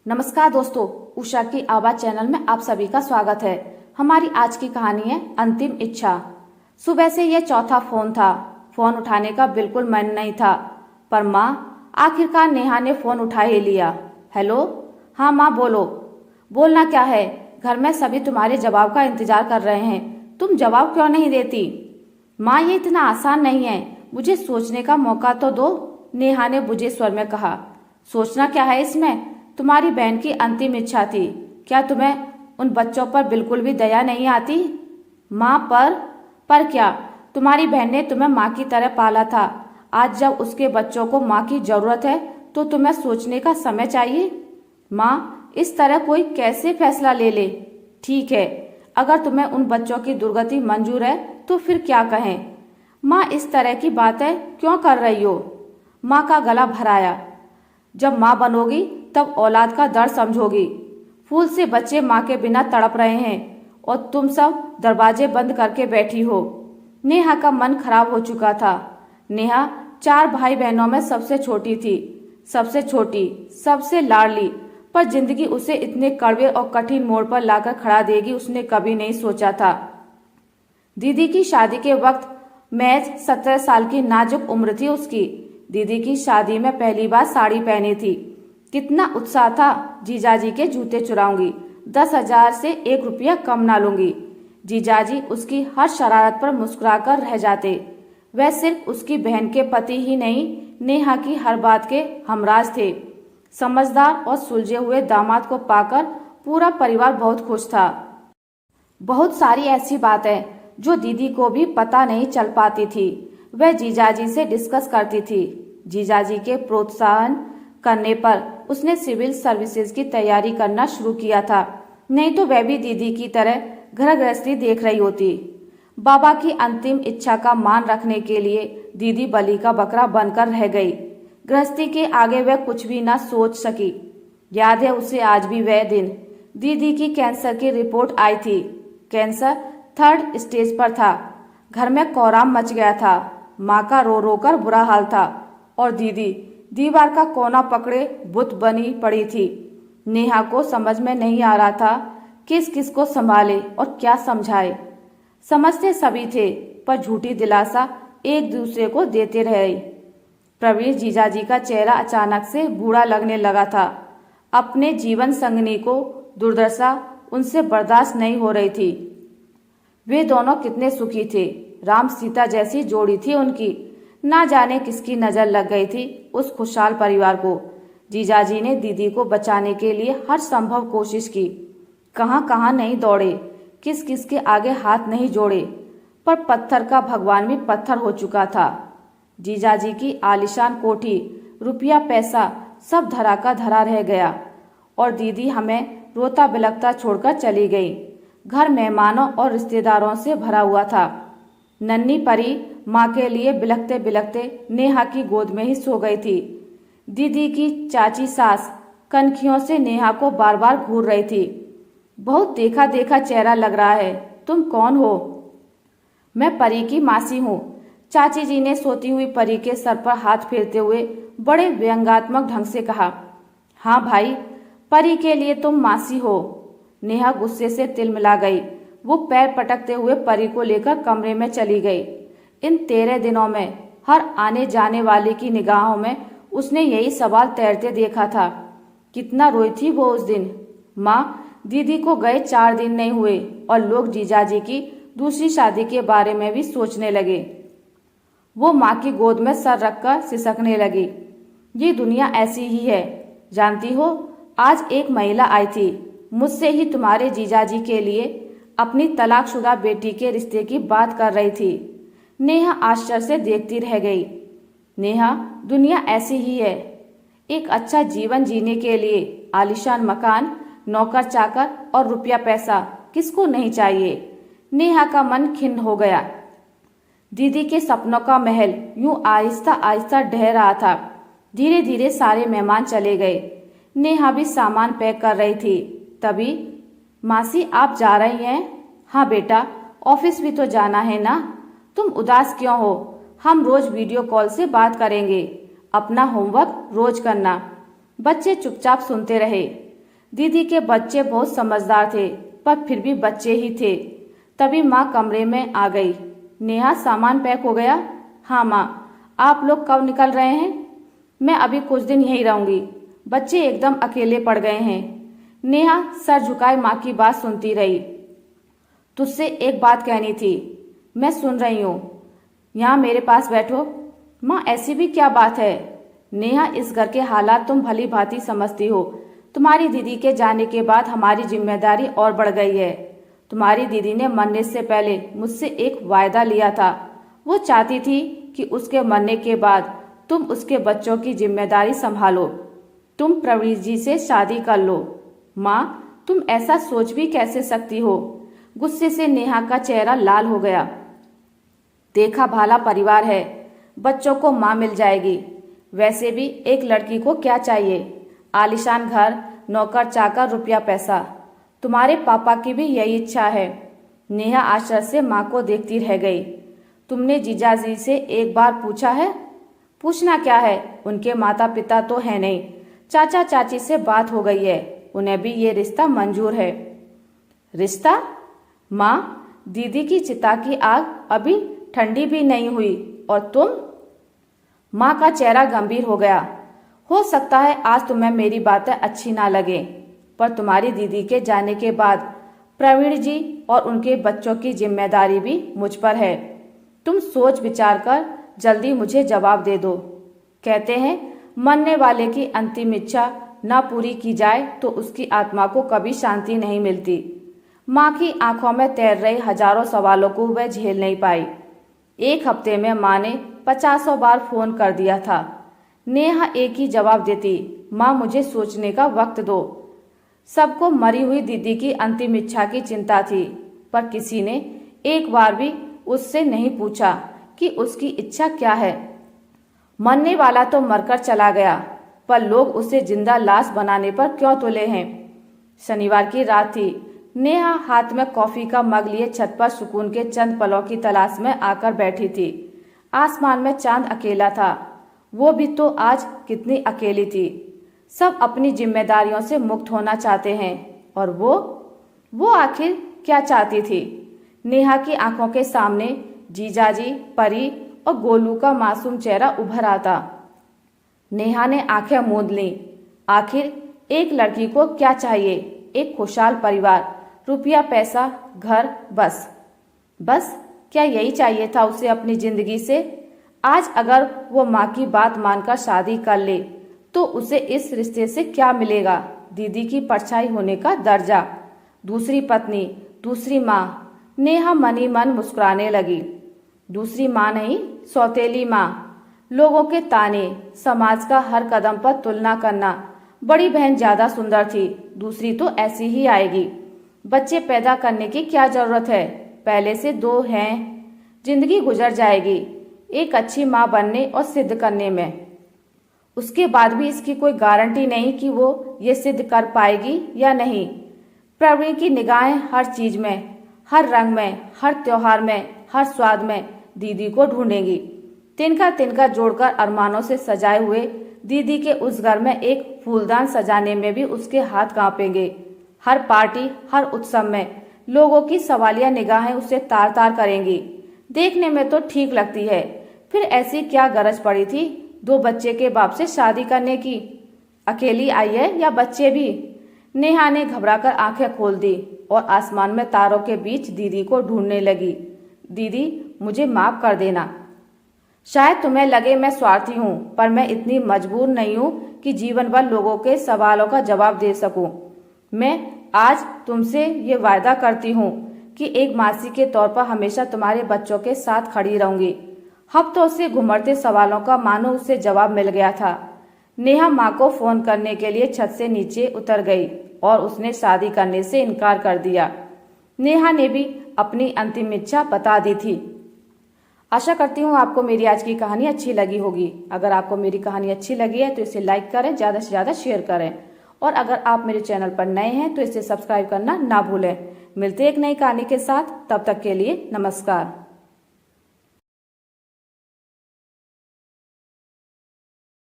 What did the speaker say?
नमस्कार दोस्तों, उषा की आवाज चैनल में आप सभी का स्वागत है। हमारी आज की कहानी है अंतिम इच्छा। सुबह से यह चौथा फोन था। फोन उठाने का बिल्कुल मन नहीं था, पर माँ आखिरकार नेहा ने फोन उठा ही लिया। हेलो। हाँ माँ बोलो। बोलना क्या है, घर में सभी तुम्हारे जवाब का इंतजार कर रहे हैं, तुम जवाब क्यों नहीं देती? माँ ये इतना आसान नहीं है, मुझे सोचने का मौका तो दो, नेहा ने बुझे स्वर में कहा। सोचना क्या है इसमें, तुम्हारी बहन की अंतिम इच्छा थी, क्या तुम्हें उन बच्चों पर बिल्कुल भी दया नहीं आती? माँ पर क्या, तुम्हारी बहन ने तुम्हें माँ की तरह पाला था। आज जब उसके बच्चों को माँ की जरूरत है तो तुम्हें सोचने का समय चाहिए। माँ इस तरह कोई कैसे फैसला ले ले? ठीक है, अगर तुम्हें उन बच्चों की दुर्गति मंजूर है तो फिर क्या कहें। माँ इस तरह की बातें क्यों कर रही हो? माँ का गला भराया। जब माँ बनोगी तब औलाद का दर्द समझोगी। फूल से बच्चे माँ के बिना तड़प रहे हैं और तुम सब दरवाजे बंद करके बैठी हो। नेहा का मन खराब हो चुका था। नेहा 4 भाई बहनों में सबसे छोटी थी, सबसे छोटी, सबसे लाडली, पर जिंदगी उसे इतने कड़वे और कठिन मोड़ पर लाकर खड़ा देगी उसने कभी नहीं सोचा था। दीदी की शादी के वक्त महज 17 साल की नाजुक उम्र थी उसकी। दीदी की शादी में पहली बार साड़ी पहनी थी। कितना उत्साह था, जीजाजी के जूते चुराऊंगी, 10,000 से 1 रुपया कम ना लूंगी। जीजाजी उसकी हर शरारत पर मुस्कुराकर रह जाते। वह सिर्फ उसकी बहन के पति ही नहीं, नेहा की हर बात के हमराज थे। समझदार और सुलझे हुए दामाद को पाकर पूरा परिवार बहुत खुश था। बहुत सारी ऐसी बातें जो दीदी को भी पता नहीं चल पाती थी, वह जीजाजी से डिस्कस करती थी। जीजाजी के प्रोत्साहन करने पर उसने सिविल सर्विसेज की तैयारी करना शुरू किया था, नहीं तो वह भी दीदी की तरह घर गृहस्थी देख रही होती। बाबा की अंतिम इच्छा का मान रखने के लिए दीदी बलि का बकरा बनकर रह गई। गृहस्थी के आगे वह कुछ भी ना सोच सकी। याद है उसे आज भी वह दिन। दीदी की कैंसर की रिपोर्ट आई थी। कैंसर 3rd स्टेज पर था। घर में कोहराम मच गया था। माँ का रो रो कर बुरा हाल था और दीदी दीवार का कोना पकड़े बुत बनी पड़ी थी। नेहा को समझ में नहीं आ रहा था किस किस को संभाले और क्या समझाए। समझते सभी थे, पर झूठी दिलासा एक दूसरे को देते रहे। प्रवीण जीजाजी का चेहरा अचानक से बूढ़ा लगने लगा था। अपने जीवन संगनी को दुर्दशा उनसे बर्दाश्त नहीं हो रही थी। वे दोनों कितने सुखी थे, राम सीता जैसी जोड़ी थी उनकी। ना जाने किसकी नजर लग गई थी उस खुशहाल परिवार को। जीजाजी ने दीदी को बचाने के लिए हर संभव कोशिश की। कहां कहां नहीं दौड़े, किस किस के आगे हाथ नहीं जोड़े, पर पत्थर का भगवान भी पत्थर हो चुका था। जीजाजी की आलीशान कोठी, रुपया पैसा सब धरा का धरा रह गया और दीदी हमें रोता बिलखता छोड़कर चली गई। घर मेहमानों और रिश्तेदारों से भरा हुआ था। नन्ही परी माँ के लिए बिलखते बिलखते नेहा की गोद में ही सो गई थी। दीदी की चाची सास कनखियों से नेहा को बार बार घूर रही थी। बहुत देखा देखा चेहरा लग रहा है, तुम कौन हो? मैं परी की मासी हूँ। चाची जी ने सोती हुई परी के सर पर हाथ फेरते हुए बड़े व्यंग्यात्मक ढंग से कहा। हाँ भाई, परी के लिए तुम मासी हो। नेहा गुस्से से तिलमिला गई। वो पैर पटकते हुए परी को लेकर कमरे में चली गई। इन 13 दिनों में हर आने जाने वाले की निगाहों में उसने यही सवाल तैरते देखा था। कितना रोई थी वो उस दिन। माँ, दीदी को गए 4 दिन नहीं हुए और लोग जीजाजी की दूसरी शादी के बारे में भी सोचने लगे। वो माँ की गोद में सर रखकर सिसकने लगी। ये दुनिया ऐसी ही है, जानती हो, आज एक महिला आई थी, मुझसे ही तुम्हारे जीजाजी के लिए अपनी तलाकशुदा बेटी के रिश्ते की बात कर रही थी। नेहा आश्चर्य से देखती रह गई। नेहा, दुनिया ऐसी ही है। एक अच्छा जीवन जीने के लिए आलीशान मकान, नौकर चाकर और रुपया पैसा किसको नहीं चाहिए। नेहा का मन खिन्न हो गया। दीदी के सपनों का महल यूं आहिस्ता आहिस्ता ढह रहा था। धीरे धीरे सारे मेहमान चले गए। नेहा भी सामान पैक कर रही थी। तभी, मासी आप जा रही हैं? हाँ बेटा, ऑफिस भी तो जाना है ना। तुम उदास क्यों हो? हम रोज वीडियो कॉल से बात करेंगे। अपना होमवर्क रोज करना। बच्चे चुपचाप सुनते रहे। दीदी के बच्चे बहुत समझदार थे, पर फिर भी बच्चे ही थे। तभी माँ कमरे में आ गई। नेहा, सामान पैक हो गया? हाँ माँ। आप लोग कब निकल रहे हैं? मैं अभी कुछ दिन यहीं रहूंगी। बच्चे एकदम अकेले पड़ गए हैं। नेहा सर झुकाए माँ की बात सुनती रही। तुझसे एक बात कहनी थी। मैं सुन रही हूँ। यहाँ मेरे पास बैठो। माँ, ऐसी भी क्या बात है? नेहा, इस घर के हालात तुम भली भांति समझती हो। तुम्हारी दीदी के जाने के बाद हमारी जिम्मेदारी और बढ़ गई है। तुम्हारी दीदी ने मरने से पहले मुझसे एक वायदा लिया था। वो चाहती थी कि उसके मरने के बाद तुम उसके बच्चों की जिम्मेदारी संभालो। तुम प्रवीण जी से शादी कर लो। माँ, तुम ऐसा सोच भी कैसे सकती हो? गुस्से से नेहा का चेहरा लाल हो गया। देखा भाला परिवार है, बच्चों को माँ मिल जाएगी। वैसे भी एक लड़की को क्या चाहिए? आलीशान घर, नौकर चाकर, रुपया पैसा। तुम्हारे पापा की भी यही इच्छा है। नेहा आश्चर्य से माँ को देखती रह गई। तुमने जीजाजी से एक बार पूछा है? पूछना क्या है, उनके माता पिता तो है नहीं। चाचा चाची से बात हो गई है, उन्हें भी ये रिश्ता मंजूर है। रिश्ता? माँ, दीदी की चिता की आग अभी ठंडी भी नहीं हुई और तुम? माँ का चेहरा गंभीर हो गया। हो सकता है आज तुम्हें मेरी बातें अच्छी ना लगे, पर तुम्हारी दीदी के जाने के बाद प्रवीण जी और उनके बच्चों की जिम्मेदारी भी मुझ पर है। तुम सोच विचार कर जल्दी मुझे जवाब दे दो। कहते हैं मरने वाले की अंतिम इच्छा ना पूरी की जाए तो उसकी आत्मा को कभी शांति नहीं मिलती। माँ की आंखों में तैर रहे हजारों सवालों को वह झेल नहीं पाई। एक हफ्ते में माँ ने 50 बार फोन कर दिया था। नेहा एक ही जवाब देती, माँ, मुझे सोचने का वक्त दो। सबको मरी हुई दीदी की अंतिम इच्छा की चिंता थी, पर किसी ने एक बार भी उससे नहीं पूछा कि उसकी इच्छा क्या है। मरने वाला तो मरकर चला गया, पर लोग उसे जिंदा लाश बनाने पर क्यों तुले हैं? शनिवार की रात थी। नेहा हाथ में कॉफी का मग लिए छत पर सुकून के चंद पलों की तलाश में आकर बैठी थी। आसमान में चांद अकेला था। वो भी तो आज कितनी अकेली थी। सब अपनी जिम्मेदारियों से मुक्त होना चाहते हैं, और वो आखिर क्या चाहती थी? नेहा की आंखों के सामने जीजाजी, परी और गोलू का मासूम चेहरा उभर आता। नेहा ने आंखें मूंद लीं। आखिर एक लड़की को क्या चाहिए? एक खुशहाल परिवार, रुपया पैसा, घर, बस क्या यही चाहिए था उसे अपनी जिंदगी से? आज अगर वो माँ की बात मानकर शादी कर ले तो उसे इस रिश्ते से क्या मिलेगा? दीदी की परछाई होने का दर्जा, दूसरी पत्नी, दूसरी माँ। नेहा मनी मन मुस्कुराने लगी। दूसरी माँ नहीं, सौतेली माँ। लोगों के ताने, समाज का हर कदम पर तुलना करना। बड़ी बहन ज्यादा सुंदर थी, दूसरी तो ऐसी ही आएगी। बच्चे पैदा करने की क्या जरूरत है? पहले से 2 हैं, जिंदगी गुजर जाएगी एक अच्छी माँ बनने और सिद्ध करने में। उसके बाद भी इसकी कोई गारंटी नहीं कि वो ये सिद्ध कर पाएगी या नहीं। प्रवीण की निगाहें हर चीज में, हर रंग में, हर त्योहार में, हर स्वाद में दीदी को ढूंढेंगी। तिनका तिनका जोड़कर अरमानों से सजाए हुए दीदी के उस घर में एक फूलदान सजाने में भी उसके हाथ कांपेंगे। हर पार्टी, हर उत्सव में लोगों की सवालिया निगाहें उसे तार तार करेंगी। देखने में तो ठीक लगती है, फिर ऐसी क्या गरज पड़ी थी 2 बच्चे के बाप से शादी करने की? अकेली आई है या बच्चे भी? नेहा ने घबराकर आंखें खोल दी और आसमान में तारों के बीच दीदी को ढूंढने लगी। दीदी, मुझे माफ कर देना। शायद तुम्हें लगे मैं स्वार्थी हूँ, पर मैं इतनी मजबूर नहीं हूँ कि जीवन भर लोगों के सवालों का जवाब दे सकूं। मैं आज तुमसे ये वायदा करती हूँ कि एक मासी के तौर पर हमेशा तुम्हारे बच्चों के साथ खड़ी रहूंगी। हफ्तों से घुमड़ते सवालों का मानो उसे जवाब मिल गया था। नेहा माँ को फोन करने के लिए छत से नीचे उतर गई और उसने शादी करने से इनकार कर दिया। नेहा ने भी अपनी अंतिम इच्छा बता दी थी। आशा करती हूँ आपको मेरी आज की कहानी अच्छी लगी होगी। अगर आपको मेरी कहानी अच्छी लगी है तो इसे लाइक करें, ज़्यादा से ज़्यादा शेयर करें, और अगर आप मेरे चैनल पर नए हैं तो इसे सब्सक्राइब करना ना भूलें। मिलते एक नई कहानी के साथ, तब तक के लिए नमस्कार।